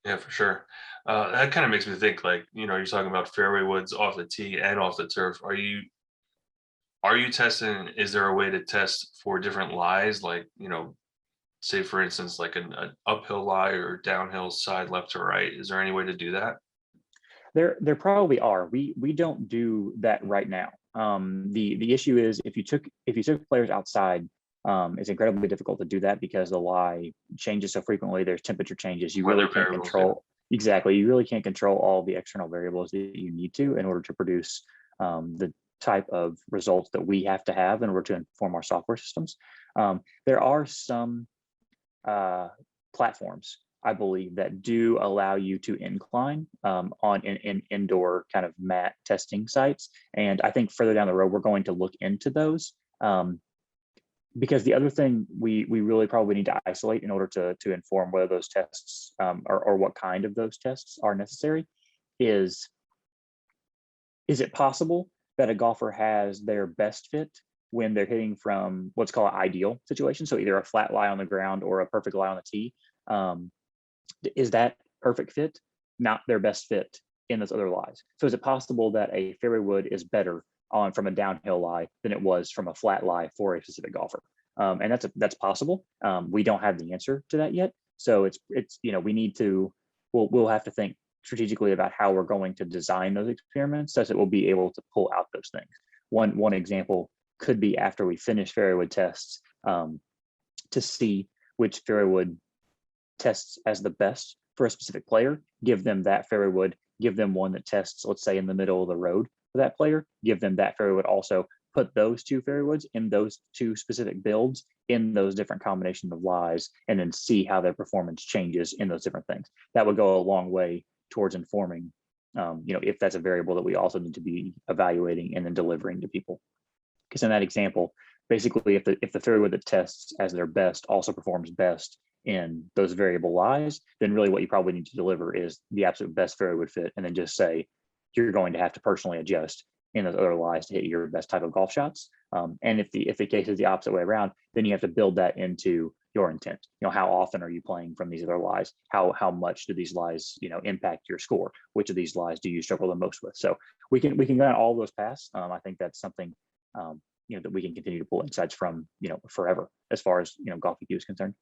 Yeah, for sure. That kind of makes me think, like, you're talking about fairway woods off the tee and off the turf. Are you testing? Is there a way to test for different lies? Like, say for instance, like an uphill lie or downhill side left to right. Is there any way to do that? There probably are. We don't do that right now. The issue is if you took players outside, it's incredibly difficult to do that because the lie changes so frequently. There's temperature changes. You really Weather can't variables, yeah. control exactly. You really can't control all the external variables that you need to in order to produce the type of results that we have to have in order to inform our software systems. There are some uh, platforms, I believe, that do allow you to incline on in indoor kind of mat testing sites. And I think further down the road, we're going to look into those. Because the other thing we really probably need to isolate in order to inform whether those tests or what kind of those tests are necessary is is it possible that a golfer has their best fit when they're hitting from what's called an ideal situation? So either a flat lie on the ground or a perfect lie on the tee. Um, is that perfect fit not their best fit in those other lies? So is it possible that a fairway wood is better on from a downhill lie than it was from a flat lie for a specific golfer? And that's possible. We don't have the answer to that yet. So it's we need to we'll have to think strategically about how we're going to design those experiments such that we'll be able to pull out those things. One example could be after we finish fairway tests to see which fairway wood tests as the best for a specific player, give them that fairway wood, give them one that tests, let's say, in the middle of the road for that player, give them that fairway wood also, put those two fairway woods in those two specific builds in those different combinations of lies, and then see how their performance changes in those different things. That would go a long way towards informing, if that's a variable that we also need to be evaluating and then delivering to people. Because in that example, basically, if the fairway that tests as their best also performs best in those variable lies, then really what you probably need to deliver is the absolute best fairway would fit, and then just say you're going to have to personally adjust in those other lies to hit your best type of golf shots. And if the case is the opposite way around, then you have to build that into your intent. How often are you playing from these other lies? How much do these lies impact your score? Which of these lies do you struggle the most with? So we can go down all those paths. I think that's something that we can continue to pull insights from forever as far as golf EQ is concerned.